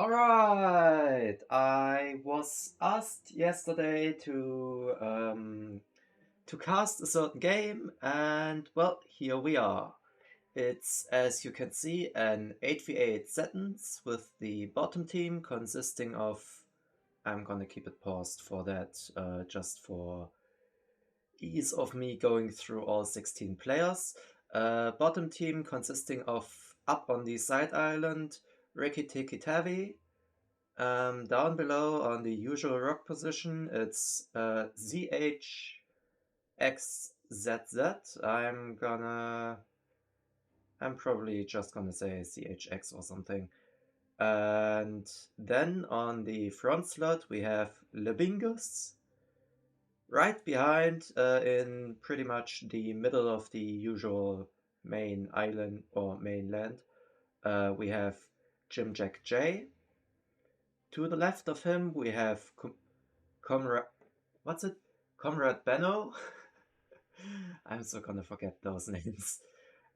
Alright, I was asked yesterday to cast a certain game, and well, here we are. It's, as you can see, an 8v8 Setons with the bottom team consisting of. I'm gonna keep it paused for that, just for ease of me going through all 16 players. Bottom team consisting of up on the side island, Riki Tiki Tavi. Down below on the usual rock position, it's ZHXZZ. I'm probably just gonna say CHX or something. And then on the front slot, we have Lebingus. Right behind, in pretty much the middle of the usual main island or mainland, we have Jim Jack J. To the left of him, we have Comrade. What's it? Comrade Benno? I'm so gonna forget those names.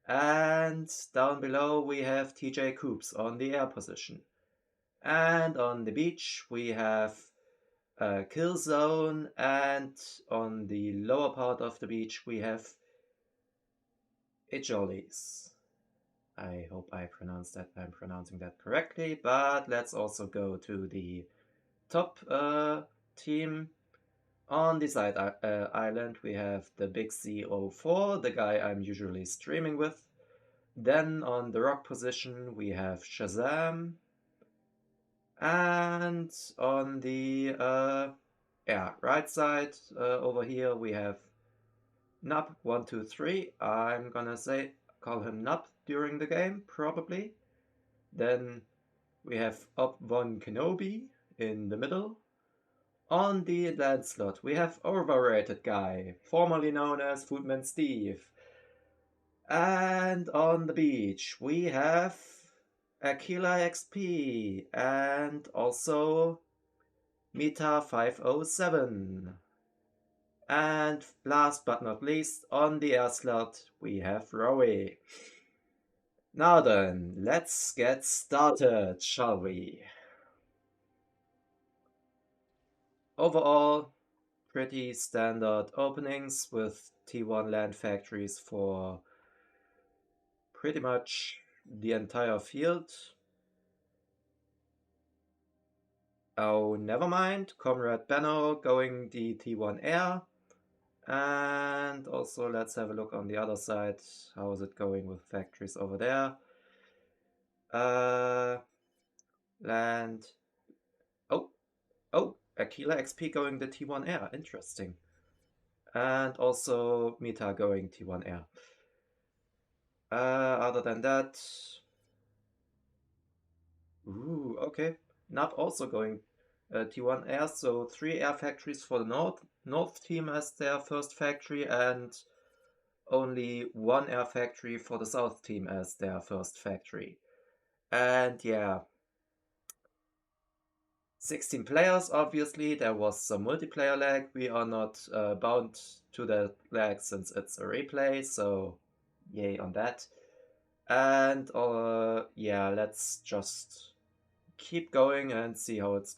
And down below, we have TJ Coops on the air position. And on the beach, we have Killzone, and on the lower part of the beach, we have Ijolis. I hope I'm pronouncing that correctly, but let's also go to the top team. On the side island, we have the Big C04, the guy I'm usually streaming with. Then on the rock position, we have Shazam. And on the right side over here, we have Nub123. I'm gonna call him Nub during the game, probably. Then we have Up1 Kenobi in the middle. On the land slot, we have Overrated Guy, formerly known as Foodman Steve. And on the beach, we have Aquila XP and also Meta 507. And last but not least, on the air slot, we have Rowie. Now then, let's get started, shall we? Overall, pretty standard openings with T1 land factories for pretty much the entire field. Oh, never mind, Comrade Benno going the T1 air. And also let's have a look on the other side. How is it going with factories over there? Land. Oh, Aquila XP going the T1 air. Interesting. And also Meta going T1 air. Other than that... Ooh, okay. Nub also going T1 air, so 3 air factories for the North team as their first factory, and only 1 air factory for the South team as their first factory. And yeah, 16 players, obviously. There was some multiplayer lag. We are not bound to the lag since it's a replay, so yay on that. And yeah, let's just keep going and see how it's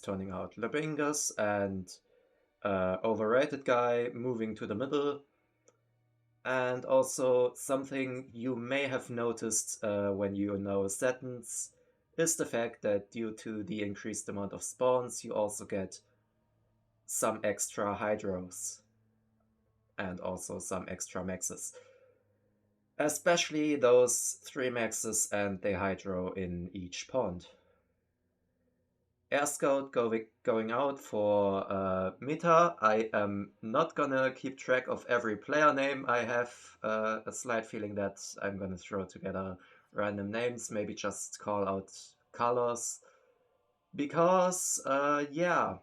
turning out. Labingus and Overrated Guy moving to the middle. And also something you may have noticed when you know Setons is the fact that due to the increased amount of spawns, you also get some extra hydros and also some extra maxes. Especially those 3 maxes and the hydro in each pond. Air Scout going out for Meta. I am not gonna keep track of every player name. I have a slight feeling that I'm gonna throw together random names, maybe just call out colors. Because, yeah,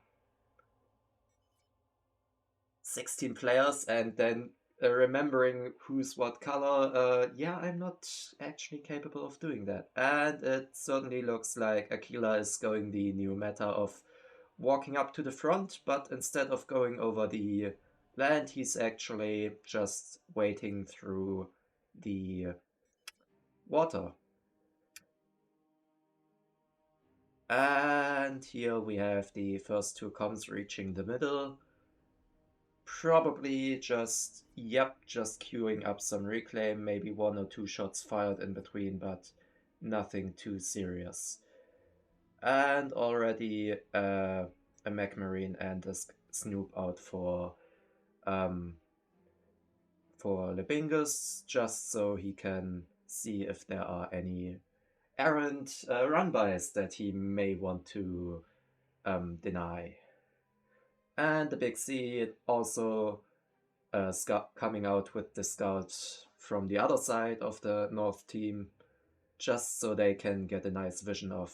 16 players and then remembering who's what color, yeah, I'm not actually capable of doing that. And it certainly looks like Aquila is going the new meta of walking up to the front, but instead of going over the land, he's actually just wading through the water. And here we have the first two comms reaching the middle. Probably just, yep, just queuing up some reclaim, maybe 1 or 2 shots fired in between, but nothing too serious. And already a Mech Marine and a Snoop out for Lebingus, just so he can see if there are any errant run-bys that he may want to deny. And the Big C also coming out with the scout from the other side of the North team, just so they can get a nice vision of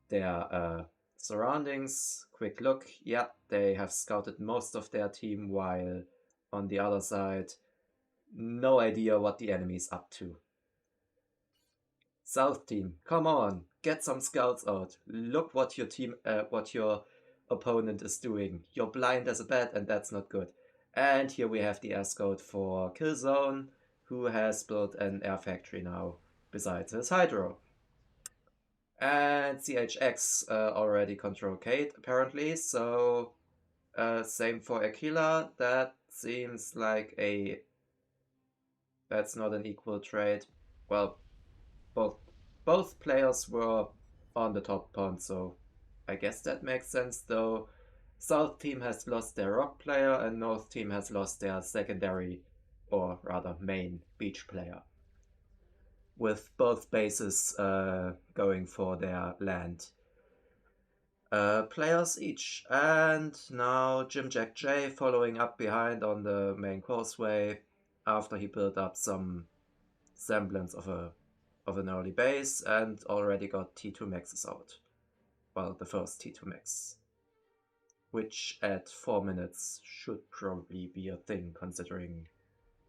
their surroundings. Quick look, yeah, they have scouted most of their team, while on the other side, no idea what the enemy's up to. South team, come on, get some scouts out. Look what your opponent is doing. You're blind as a bat, and that's not good. And here we have the air scout for Killzone, who has built an air factory now, besides his hydro. And CHX already control Kate, apparently, so same for Aquila. That seems like that's not an equal trade. Well, both players were on the top pawn, so I guess that makes sense, though. South team has lost their rock player and North team has lost their secondary, or rather main, beach player, with both bases going for their land players each. And now Jim Jack J following up behind on the main causeway after he built up some semblance of an early base and already got T2 maxes out. Well, the first T2 max, which at 4 minutes should probably be a thing, considering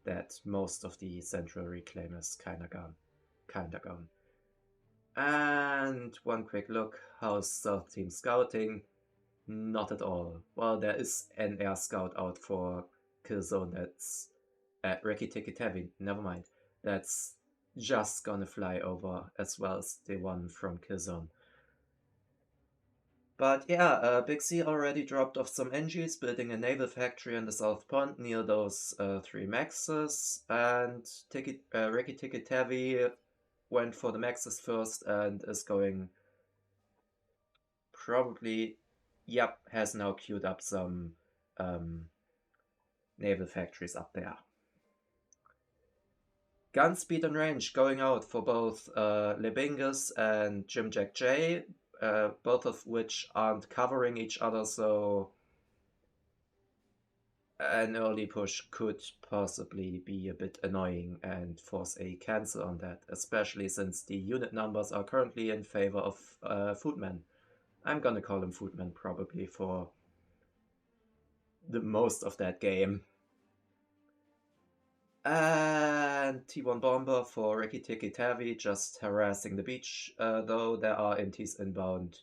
that most of the central reclaim is kinda gone. And one quick look, how's South team scouting? Not at all. Well, there is an air scout out for Killzone that's Reki Tiki Tavi, never mind. That's just gonna fly over, as well as the one from Killzone. But yeah, Big C already dropped off some NGs, building a naval factory in the South Pond near those 3 maxes, and Reki Tiki Tavi went for the maxes first and is going probably, yep, has now queued up some naval factories up there. Gun speed and range going out for both Lebingus and Jim Jack J, both of which aren't covering each other, so an early push could possibly be a bit annoying and force a cancel on that, especially since the unit numbers are currently in favor of Foodman. I'm gonna call him Foodman probably for the most of that game. And T1 Bomber for Reki Tiki Tavi, just harassing the beach, though there are NTs inbound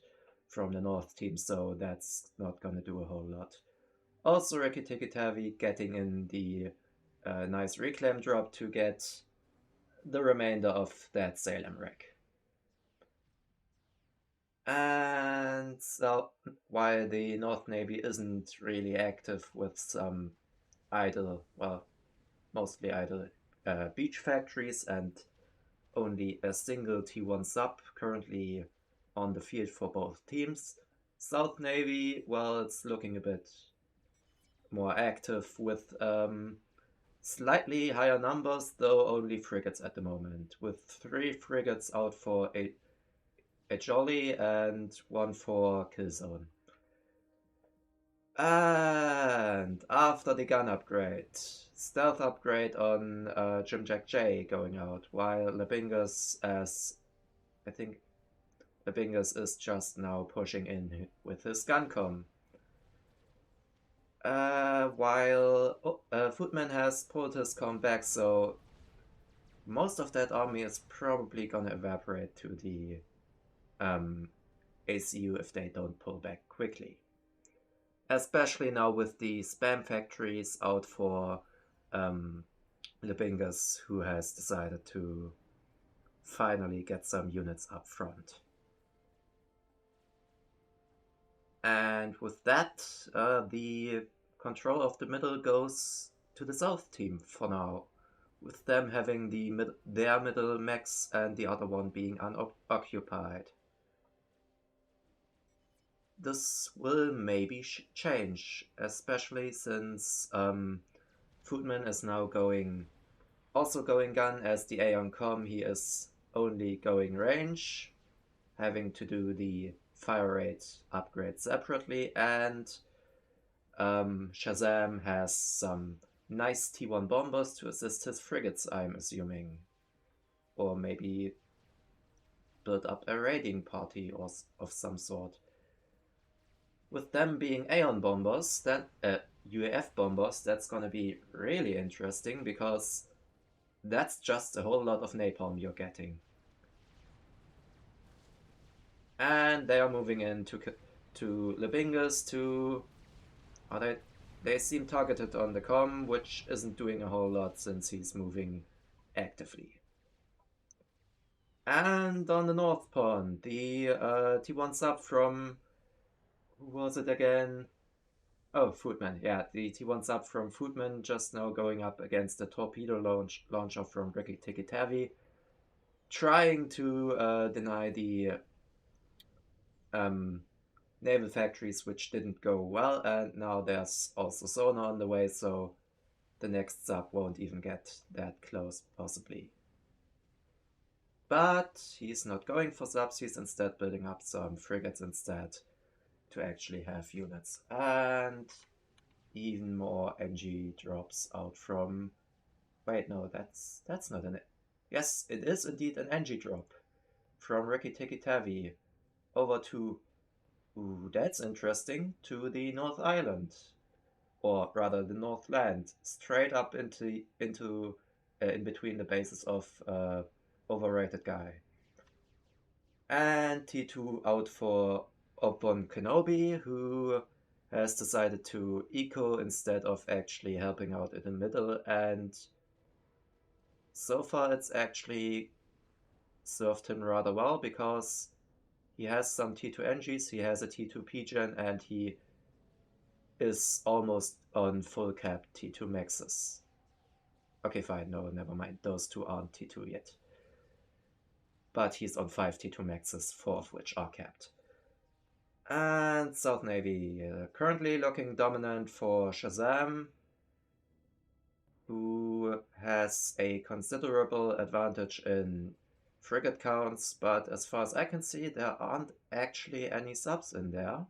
from the North team, so that's not gonna do a whole lot. Also Reki Tiki Tavi getting in the nice reclaim drop to get the remainder of that Salem wreck. And so, while the North Navy isn't really active with some idle, well, mostly idle beach factories and only a single T1 sub currently on the field for both teams, South Navy, well, it's looking a bit more active with slightly higher numbers, though only frigates at the moment, with 3 frigates out for a Jolly and 1 for Killzone. And after the gun upgrade, stealth upgrade on Jim Jack J going out, while Lebingus, as I think Lebingus is just now pushing in with his gun com. While Footman has pulled his com back, so most of that army is probably gonna evaporate to the ACU if they don't pull back quickly. Especially now with the spam factories out for Lebingus, who has decided to finally get some units up front. And with that, the control of the middle goes to the South team for now, with them having their middle max and the other one being unoccupied. This will maybe change, especially since Foodman is now also going gun. As the Aeon Com, he is only going range, having to do the fire rate upgrade separately, and Shazam has some nice T1 bombers to assist his frigates, I'm assuming. Or maybe build up a raiding party of some sort. With them being Aeon bombers, UAF bombers, that's gonna be really interesting because that's just a whole lot of napalm you're getting. And they are moving in to Lebingus to... They seem targeted on the com, which isn't doing a whole lot since he's moving actively. And on the North Pond, the T1 sub from... Who was it again? Oh, Foodman. Yeah, the T1 sub from Foodman just now going up against the torpedo launcher from Ricky Tiki Tavi, trying to deny the naval factories, which didn't go well, and now there's also sonar on the way, so the next sub won't even get that close, possibly. But he's not going for subs, he's instead building up some frigates instead to actually have units. And even more NG drops out from... Wait, no, that's not an... Yes, it is indeed an NG drop from Ricky Tiki Tavi over to... Ooh, that's interesting, to the North Island. Or rather, the North Land, straight up into in between the bases of Overrated Guy. And T2 out for Oppon Kenobi, who has decided to eco instead of actually helping out in the middle, and so far it's actually served him rather well because he has some T2 NGs, he has a T2 PGen, and he is almost on full cap T2 maxes. Okay, fine, no, never mind, those two aren't T2 yet. But he's on 5 T2 maxes, 4 of which are capped. And South Navy, currently looking dominant for Shazam, who has a considerable advantage in frigate counts, but as far as I can see, there aren't actually any subs in there.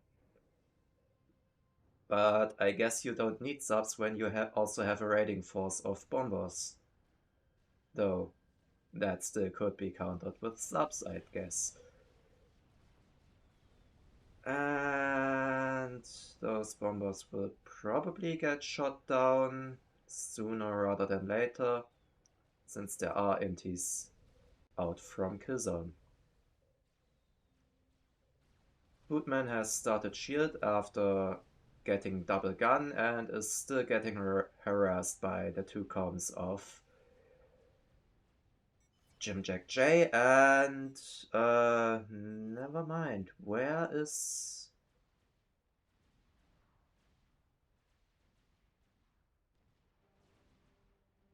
But I guess you don't need subs when you also have a raiding force of bombers. Though, that still could be countered with subs, I'd guess. And those bombers will probably get shot down sooner rather than later, since there are inties out from Killzone. Bootman has started shield after getting double gun and is still getting harassed by the two comms of Jim Jack J, and never mind, where is...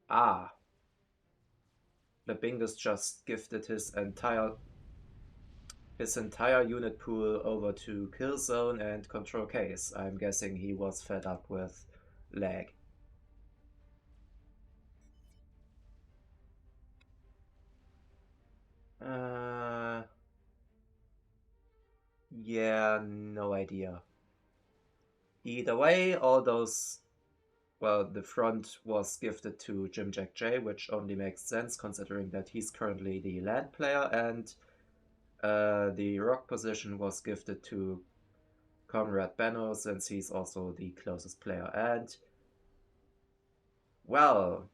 Ah, the Bingus just gifted his entire unit pool over to Killzone and Control Case. I'm guessing he was fed up with lag. Yeah, no idea. Either way, all those... Well, the front was gifted to Jim Jack J, which only makes sense considering that he's currently the land player, and the rock position was gifted to Comrade Benno since he's also the closest player. And, well,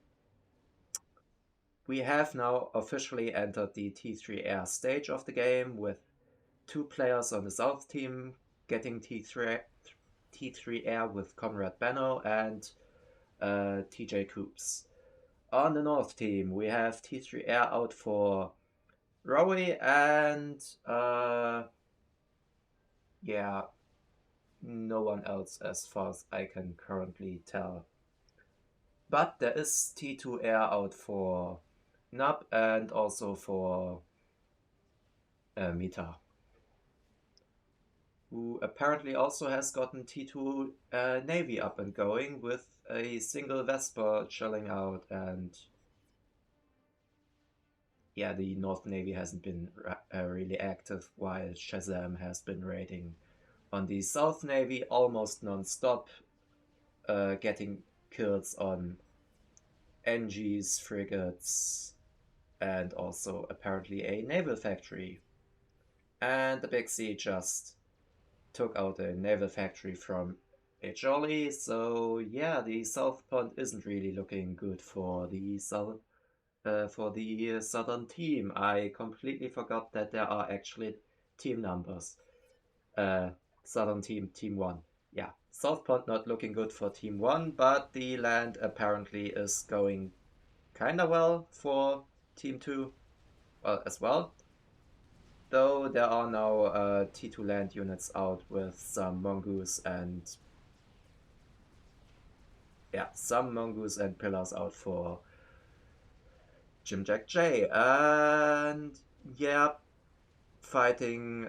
we have now officially entered the T3 Air stage of the game, with 2 players on the South team getting T3 Air with Comrade Benno and TJ Coops. On the North team, we have T3 Air out for Rowie and yeah, no one else as far as I can currently tell. But there is T2 air out for Nub and also for Mita, who apparently also has gotten T2 Navy up and going with a single Vesper chilling out. And yeah, the North Navy hasn't been really active, while Shazam has been raiding on the South Navy almost non-stop, getting kills on NGs, frigates, and also apparently a naval factory. And the Big C just took out a naval factory from a jolly, so yeah, the South Pond isn't really looking good for the southern team. I completely forgot that there are actually team numbers. Uh, Southern team, Team 1. Yeah, South Pond not looking good for Team 1, but the land apparently is going kinda well for Team 2 as well. Though there are now T2 land units out with some mongoose and some mongoose and pillars out for Jim Jack J. And yeah, fighting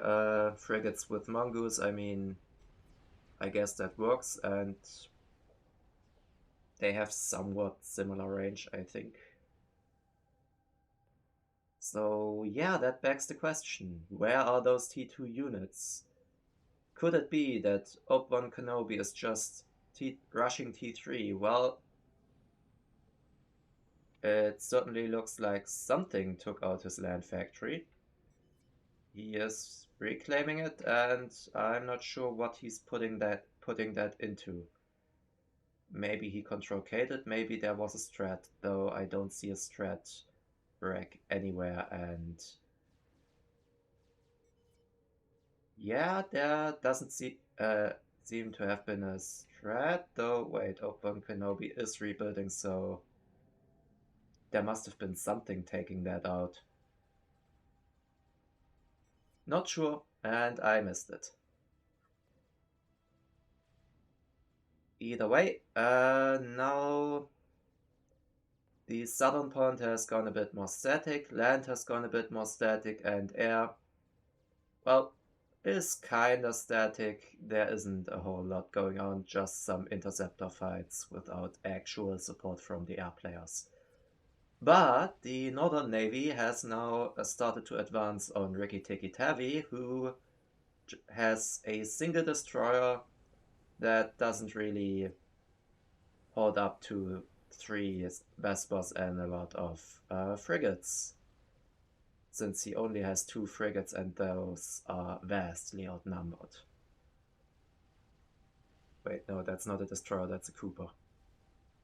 frigates with mongoose, I mean, I guess that works, and they have somewhat similar range, I think. So yeah, that begs the question, where are those T2 units? Could it be that Obi-Wan Kenobi is just rushing T3? Well, it certainly looks like something took out his land factory. He is reclaiming it, and I'm not sure what he's putting that into. Maybe he control K'd, maybe there was a strat, though I don't see a strat rack anywhere, and yeah, there doesn't seem to have been a strat, though. Wait, Obi-Wan Kenobi is rebuilding, so there must have been something taking that out. Not sure, and I missed it. Either way, now the southern pond has gone a bit more static, land has gone a bit more static, and air, well, is kinda static. There isn't a whole lot going on, just some interceptor fights without actual support from the air players. But the Northern Navy has now started to advance on Rikki Tikki Tavi, who has a single destroyer that doesn't really hold up to 3 Vespers and a lot of frigates, since he only has 2 frigates and those are vastly outnumbered. Wait, no, that's not a destroyer, that's a Cooper.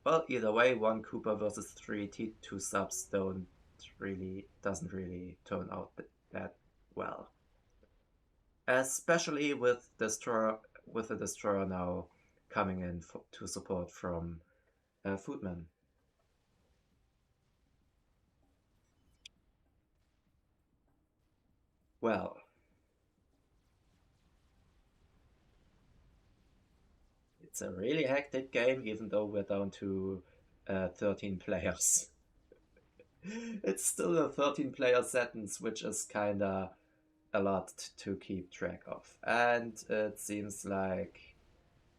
Well, either way, 1 Cooper versus 3 T2 subs doesn't really turn out that well. Especially with the destroyer now coming in to support from Footman. Well, it's a really hectic game, even though we're down to 13 players. It's still a 13-player Setons, which is kinda a lot to keep track of. And it seems like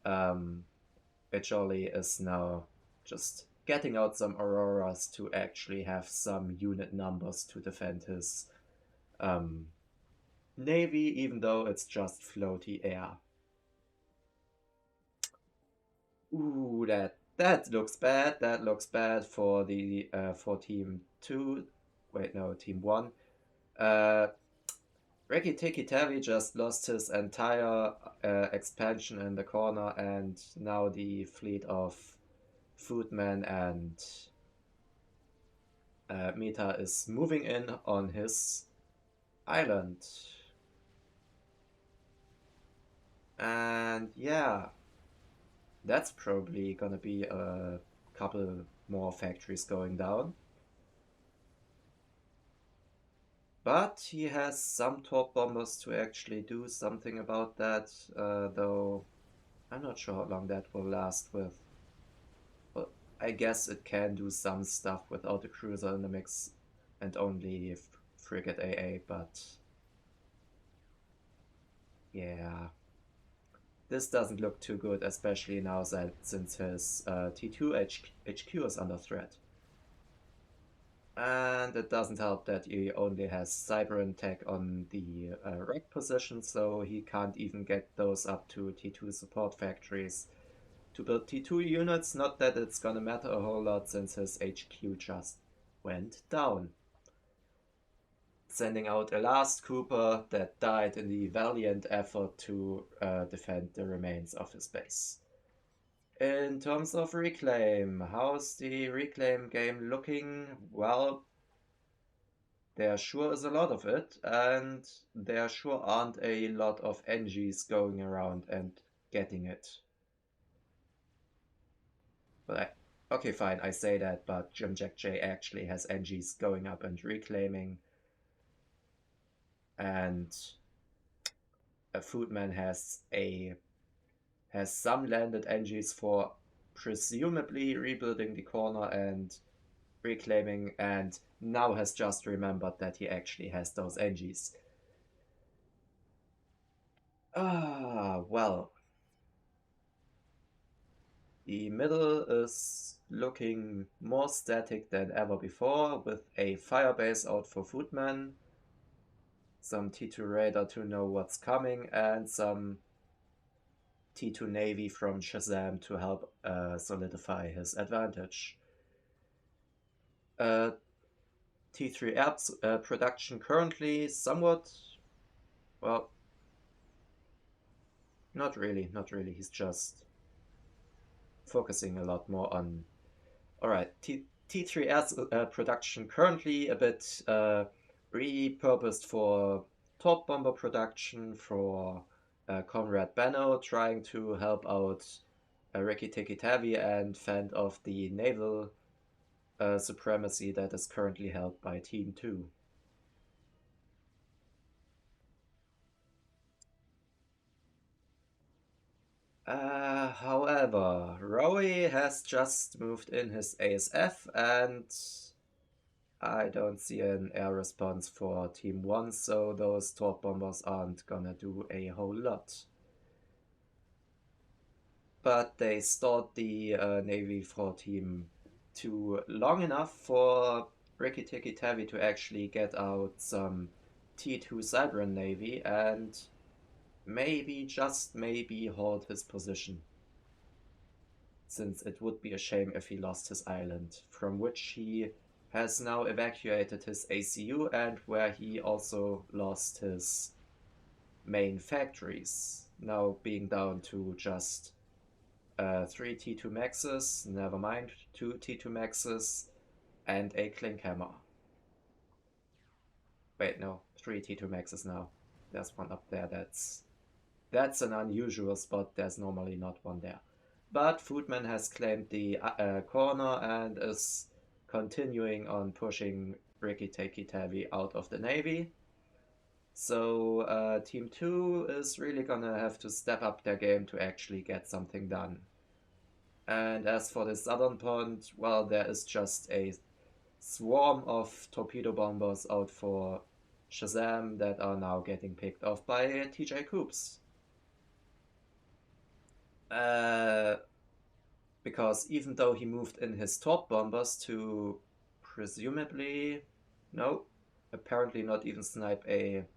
Jolly is now just getting out some Auroras to actually have some unit numbers to defend his navy, even though it's just floaty air. Ooh, that looks bad. That looks bad for the for Team 2. Wait, no, Team 1. Rikki Tikki Tavi just lost his entire expansion in the corner, and now the fleet of Foodmen and Mita is moving in on his island. And yeah, that's probably gonna be a couple more factories going down. But he has some torp bombers to actually do something about that, though I'm not sure how long that will last with. But I guess it can do some stuff without a cruiser in the mix and only frigate AA, but yeah. This doesn't look too good, especially now that since his T2 HQ is under threat. And it doesn't help that he only has Cyber tech on the rack position, so he can't even get those up to T2 support factories to build T2 units. Not that it's gonna matter a whole lot since his HQ just went down, sending out a last Cooper that died in the valiant effort to defend the remains of his base. In terms of Reclaim, how's the Reclaim game looking? Well, there sure is a lot of it, and there sure aren't a lot of NGs going around and getting it. But okay, fine, I say that, but Jim Jack J actually has NGs going up and reclaiming, and a Foodman has some landed NGs for presumably rebuilding the corner and reclaiming, and now has just remembered that he actually has those NGs. Well, the middle is looking more static than ever before, with a firebase out for Foodman, some T2 radar to know what's coming, and some T2 Navy from Shazam to help solidify his advantage. T3 air production currently somewhat, well, not really. He's just focusing a lot more on. All right, T3 air production currently a bit repurposed for top bomber production for Comrade Benno, trying to help out Riki Tiki Tavi and fend off the naval supremacy that is currently held by Team 2. However, Rowie has just moved in his ASF, and I don't see an air response for Team 1, so those torp bombers aren't gonna do a whole lot. But they stalled the Navy for Team 2 long enough for Riki Tiki Tavi to actually get out some T2 Cybran Navy and maybe, just maybe, hold his position. Since it would be a shame if he lost his island, from which he has now evacuated his ACU and where he also lost his main factories, now being down to just 3 T2 Maxes, never mind, 2 T2 Maxes, and a Klinkhammer. Wait, no, 3 T2 Maxes now. There's one up there that's an unusual spot, there's normally not one there. But Foodman has claimed the corner and is continuing on pushing Riki Tiki Tavi out of the Navy. So Team 2 is really gonna have to step up their game to actually get something done. And as for the southern pond, well, there is just a swarm of torpedo bombers out for Shazam that are now getting picked off by TJ Coops. Because even though he moved in his top bombers to presumably, no, apparently not even snipe an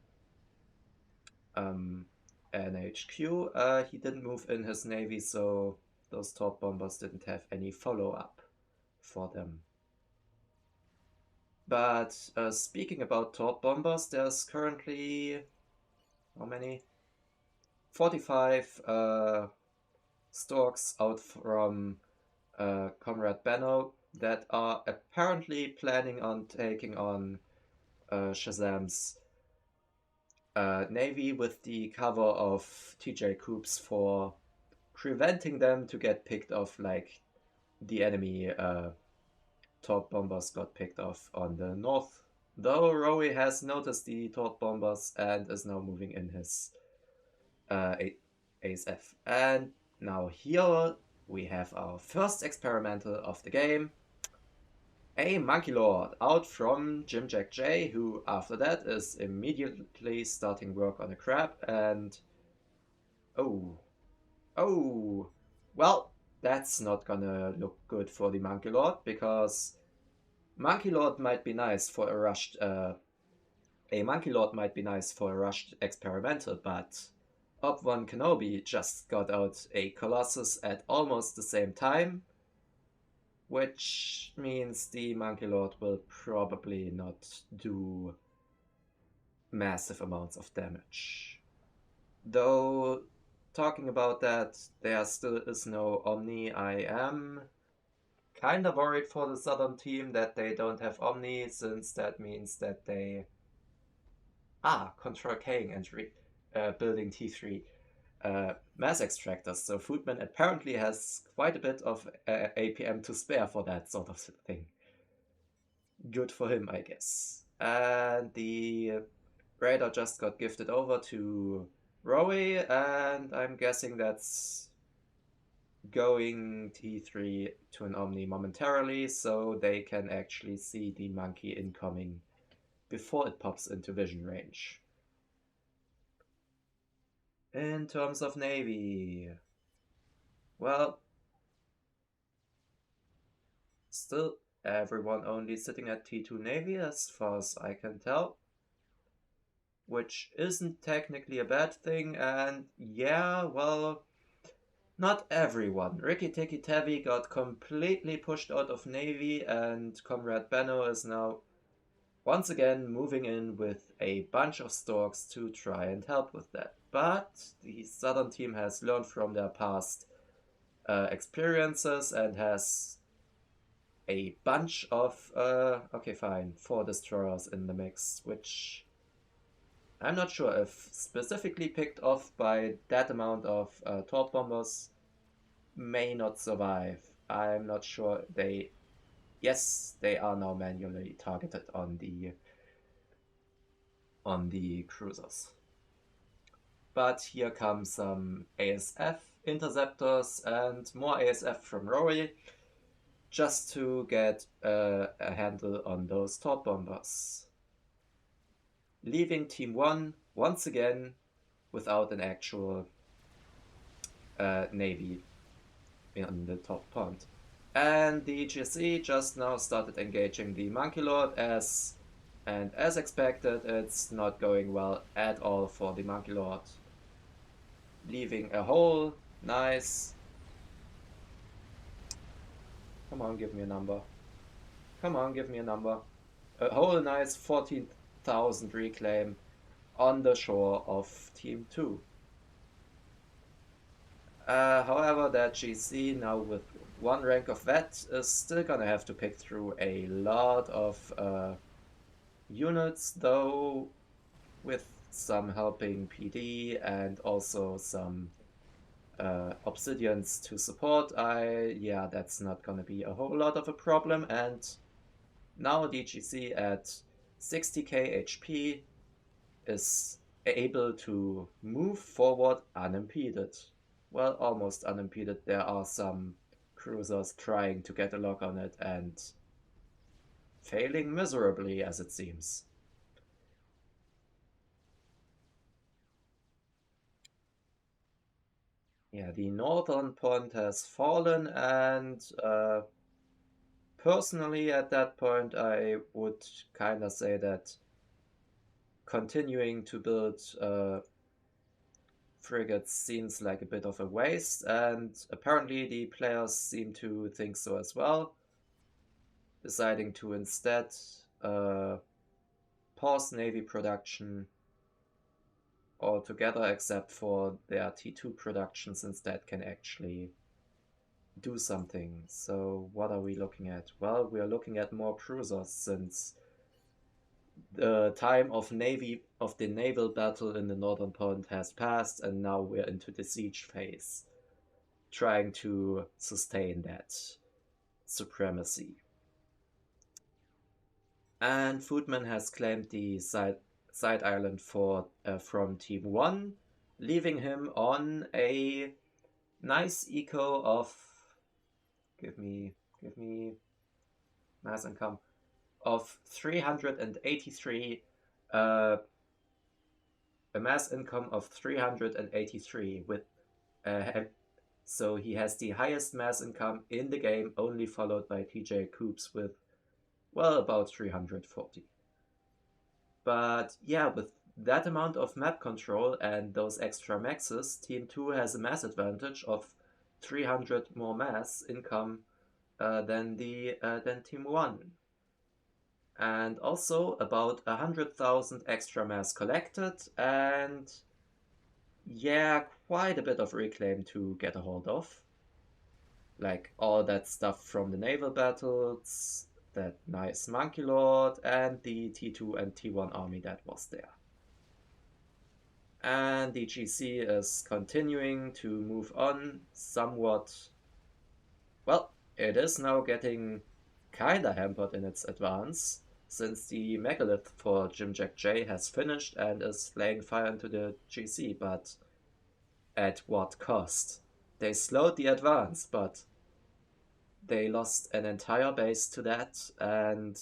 HQ, he didn't move in his navy, so those top bombers didn't have any follow-up for them. But speaking about top bombers, there's currently, how many? 45 Storks out from Comrade Benno that are apparently planning on taking on Shazam's Navy with the cover of TJ Coops for preventing them to get picked off like the enemy torp bombers got picked off on the north. Though Rowie has noticed the torp bombers and is now moving in his ASF. And Now here we have our first experimental of the game. A Monkey Lord out from Jim Jack J, who after that is immediately starting work on a crab, and oh, oh, well, that's not gonna look good for the Monkey Lord, because Monkey Lord might be nice for a rushed a Monkey Lord might be nice for a rushed experimental, but Ob-Wan Kenobi just got out a Colossus at almost the same time, which means the Monkey Lord will probably not do massive amounts of damage. Though, talking about that, there still is no Omni. I am kinda worried for the Southern team that they don't have Omni, since that means that they... Control K and building T3. Mass extractors, so Foodman apparently has quite a bit of APM to spare for that sort of thing. Good for him, I guess. And the Raider just got gifted over to Rowie, and I'm guessing that's going T3 to an Omni momentarily, so they can actually see the monkey incoming before it pops into vision range. In terms of Navy, well, still everyone only sitting at T2 Navy as far as I can tell, which isn't technically a bad thing, and yeah, well, not everyone. Ricky Tikki Tavi got completely pushed out of Navy, and Comrade Benno is now once again moving in with a bunch of storks to try and help with that. But the Southern team has learned from their past experiences and has a bunch of, okay, fine, 4 destroyers in the mix, which I'm not sure if specifically picked off by that amount of torp bombers may not survive. I'm not sure they... Yes, they are now manually targeted on the cruisers. But here come some ASF interceptors and more ASF from Rory, just to get a handle on those torp bombers. Leaving Team 1 once again without an actual Navy in the top pond. And the GSE just now started engaging the Monkey Lord, and as expected, it's not going well at all for the Monkey Lord. Leaving a hole, nice. Come on, give me a number. Come on, give me a number. A whole nice 14,000 reclaim on the shore of Team 2. However, that GC now with 1 rank of vet is still gonna have to pick through a lot of units, though with some helping PD and also some obsidians to support, yeah, that's not gonna be a whole lot of a problem. And now DGC at 60k HP is able to move forward unimpeded. Well, almost unimpeded. There are some cruisers trying to get a lock on it and failing miserably, as it seems. Yeah, the northern point has fallen, and personally at that point I would kind of say that continuing to build frigates seems like a bit of a waste, and apparently the players seem to think so as well, deciding to instead pause Navy production altogether, except for their T2 production, since that can actually do something. So what are we looking at? Well, we are looking at more cruisers, since the time of the naval battle in the northern pond has passed, and now we're into the siege phase, trying to sustain that supremacy. And Foodman has claimed the side island from Team 1, leaving him on a Nice eco of, give me mass income of 383, uh, a mass income of 383 with, so he has the highest mass income in the game, only followed by TJ Coops with, well, about 340. But yeah, with that amount of map control and those extra maxes, Team 2 has a mass advantage of 300 more mass income than Team 1. And also about 100,000 extra mass collected, and yeah, quite a bit of reclaim to get a hold of. Like all that stuff from the naval battles, that nice Monkey Lord, and the T2 and T1 army that was there. And the GC is continuing to move on somewhat. Well, it is now getting kinda hampered in its advance, since the megalith for Jim Jack J has finished and is laying fire into the GC, but at what cost? They slowed the advance, but they lost an entire base to that, and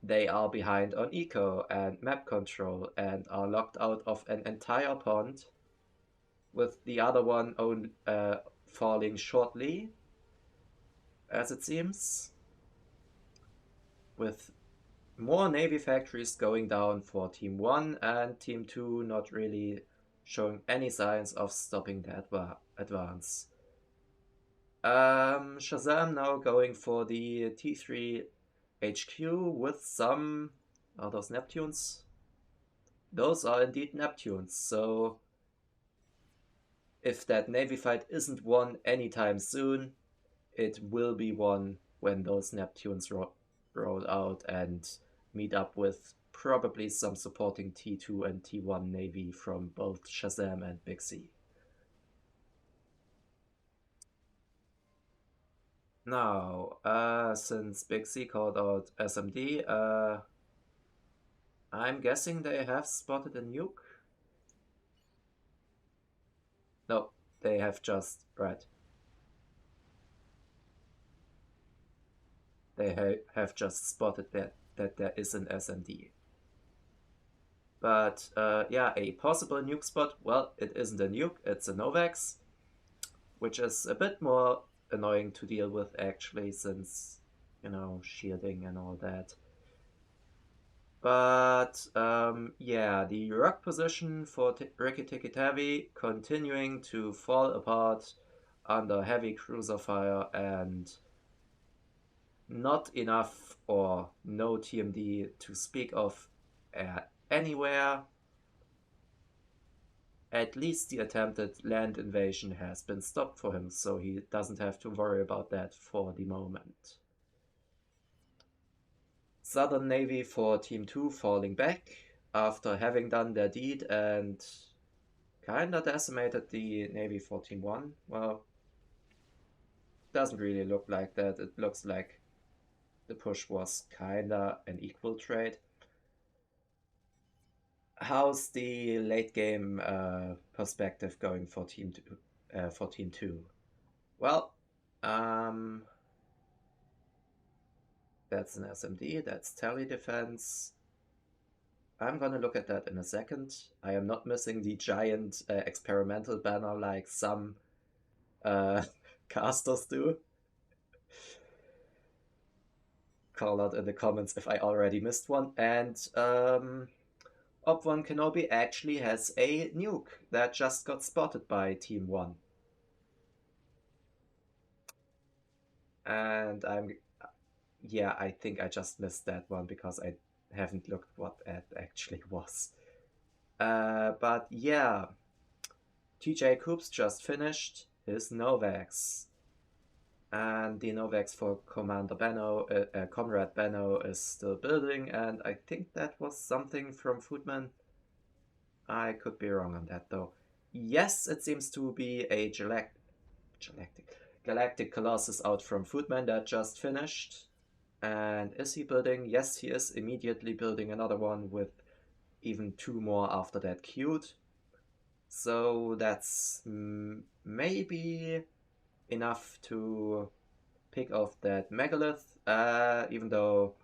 they are behind on eco and map control and are locked out of an entire pond, with the other one falling shortly, as it seems, with more Navy factories going down for Team 1 and Team 2 not really showing any signs of stopping the advance. Shazam now going for the T3 HQ with some... Are those Neptunes? Those are indeed Neptunes, so if that Navy fight isn't won anytime soon, it will be won when those Neptunes roll out and meet up with probably some supporting T2 and T1 Navy from both Shazam and Big C. Now, since Big C called out SMD, I'm guessing they have spotted a nuke? No, they have just, right. They have just spotted that there is an SMD. But yeah, a possible nuke spot, well, it isn't a nuke, it's a Novax, which is a bit more annoying to deal with actually, since, you know, shielding and all that. But yeah, the rock position for Riki Tiki Tavi continuing to fall apart under heavy cruiser fire and not enough or no TMD to speak of anywhere. At least the attempted land invasion has been stopped for him, so he doesn't have to worry about that for the moment. Southern Navy for Team 2 falling back after having done their deed and kinda decimated the Navy for Team 1. Well, doesn't really look like that. It looks like the push was kinda an equal trade. How's the late game perspective going for Team 2? Well, that's an SMD, that's tele defense. I'm gonna look at that in a second. I am not missing the giant experimental banner like some casters do. Call out in the comments if I already missed one. And Op1 Kenobi actually has a nuke that just got spotted by Team 1. And yeah, I think I just missed that one because I haven't looked what it actually was. But yeah, TJ Coops just finished his Novax. And the Novax for Comrade Benno is still building, and I think that was something from Foodman. I could be wrong on that though. Yes, it seems to be a Galactic Colossus out from Foodman that just finished. And is he building? Yes, he is immediately building another one with even two more after that queued. So that's maybe enough to pick off that megalith, even though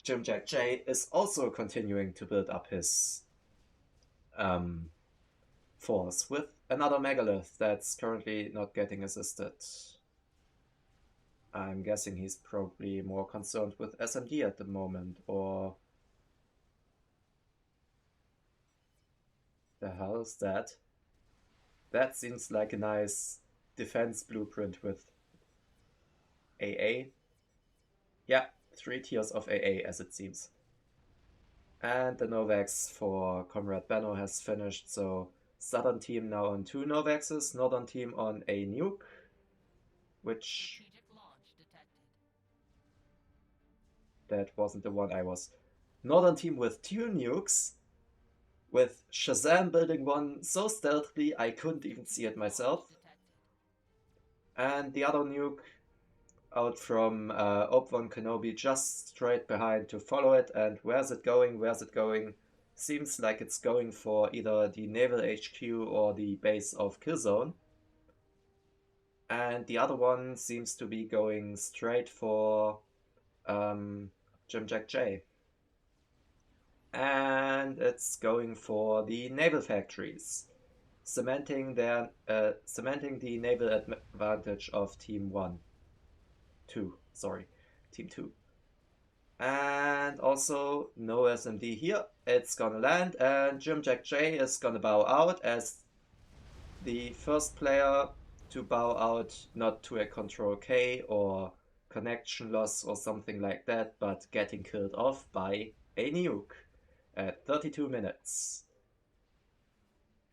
Jim Jack J is also continuing to build up his um, force with another megalith that's currently not getting assisted. I'm guessing he's probably more concerned with SMD at the moment, or the hell is that? That seems like a nice defense blueprint with AA. Yeah, 3 tiers of AA as it seems. And the Novax for Comrade Benno has finished, so Southern team now on 2 Novaxes, Northern team on a nuke, which... That wasn't the one I was... Northern team with 2 nukes, with Shazam building one so stealthily I couldn't even see it myself. And the other nuke out from Obi-Wan Kenobi just straight behind to follow it. And where's it going? Where's it going? Seems like it's going for either the naval HQ or the base of Killzone. And the other one seems to be going straight for Jim Jack J. And it's going for the naval factories, cementing the naval advantage of Team 2. Team 2. And also no SMD here. It's gonna land, and Jim Jack J is gonna bow out as the first player to bow out, not to a Control K or connection loss or something like that, but getting killed off by a nuke at 32 minutes.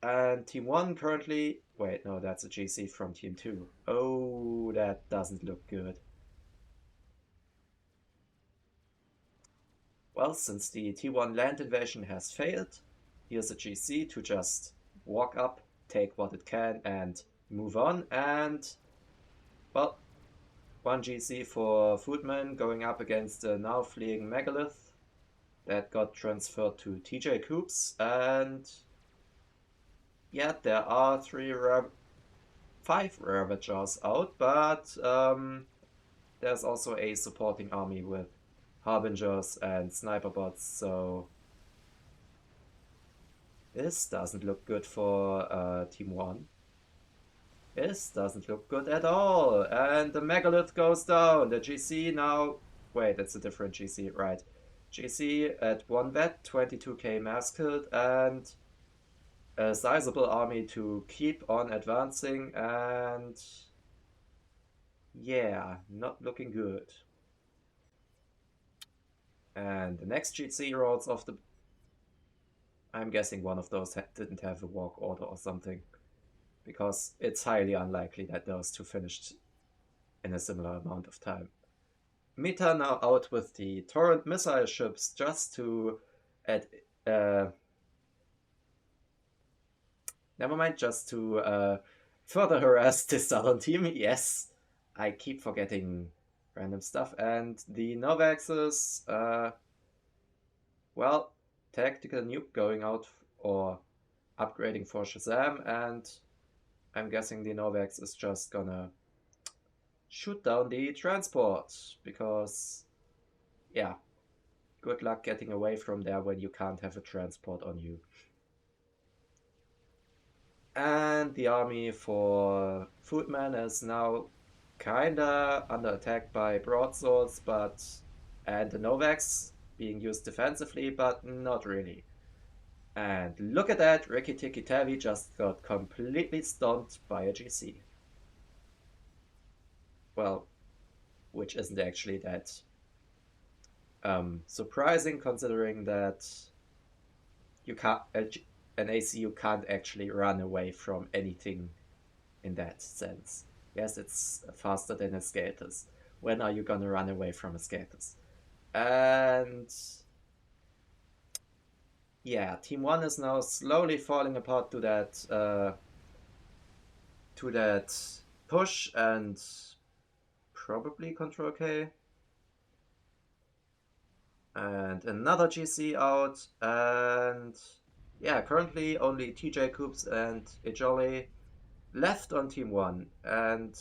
And Team 1 currently... Wait, no, that's a GC from Team 2. Oh, that doesn't look good. Well, since the T1 land invasion has failed, here's a GC to just walk up, take what it can, and move on. And, well, 1 GC for Foodman going up against the now fleeing Megalith that got transferred to TJ Coops. And yeah, there are 5 Ravagers out, but there's also a supporting army with Harbingers and Sniper bots, so this doesn't look good for Team 1. This doesn't look good at all, and the Megalith goes down. The GC now... Wait, it's a different GC, right. GC at 1 vet, 22k mass killed, and a sizable army to keep on advancing, and yeah, not looking good. And the next GC rolls off the... I'm guessing one of those didn't have a walk order or something, because it's highly unlikely that those two finished in a similar amount of time. Meta now out with the Torrent missile ships just to add... never mind, just to further harass the Southern team. Yes, I keep forgetting random stuff. And the Novaxes, well, tactical nuke going out or upgrading for Shazam, and I'm guessing the Novax is just gonna shoot down the transport, because, yeah, good luck getting away from there when you can't have a transport on you. And the army for Foodman is now kinda under attack by broadswords, and the Novax being used defensively, but not really. And look at that, Ricky Tikki Tavi just got completely stunned by a GC. Well, which isn't actually that surprising, considering that you can't... an ACU can't actually run away from anything in that sense. Yes, it's faster than a Skatus. When are you gonna run away from a Skatus? And yeah, Team 1 is now slowly falling apart to that push, and probably Control K. And another GC out, and Yeah, currently only TJ Coops and Ejoli left on Team 1, and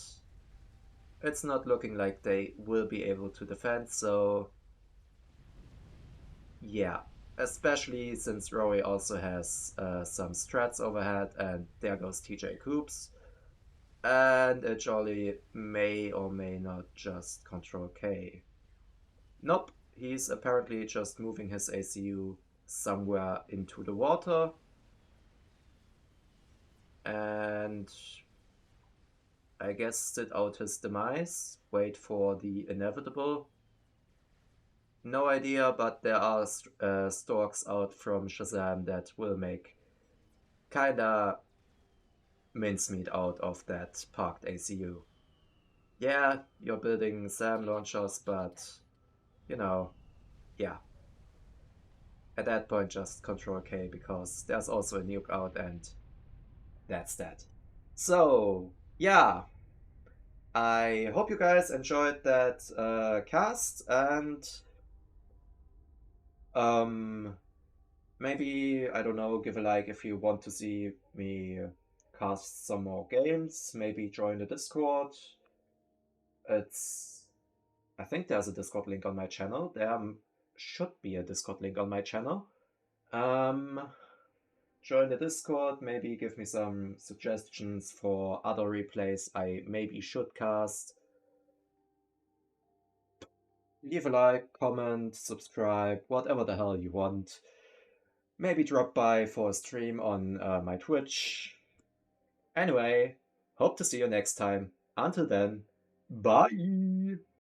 it's not looking like they will be able to defend, so yeah. Especially since Rory also has some strats overhead, and there goes TJ Coops. And Ejoli may or may not just control K. Nope, he's apparently just moving his ACU somewhere into the water, and I guess sit out his demise, wait for the inevitable. No idea, but there are storks out from Shazam that will make kinda mincemeat out of that parked ACU. Yeah, you're building SAM launchers, but you know, yeah. At that point, just Control K because there's also a nuke out, and that's that. So, yeah, I hope you guys enjoyed that cast, and um, maybe, I don't know, give a like if you want to see me cast some more games. Maybe join the Discord. It's, I think there's a Discord link on my channel. There should be a Discord link on my channel. Um, Join the Discord, maybe give me some suggestions for other replays I maybe should cast. Leave a like, comment, subscribe, whatever the hell you want. Maybe drop by for a stream on my Twitch. Anyway, hope to see you next time. Until then, bye!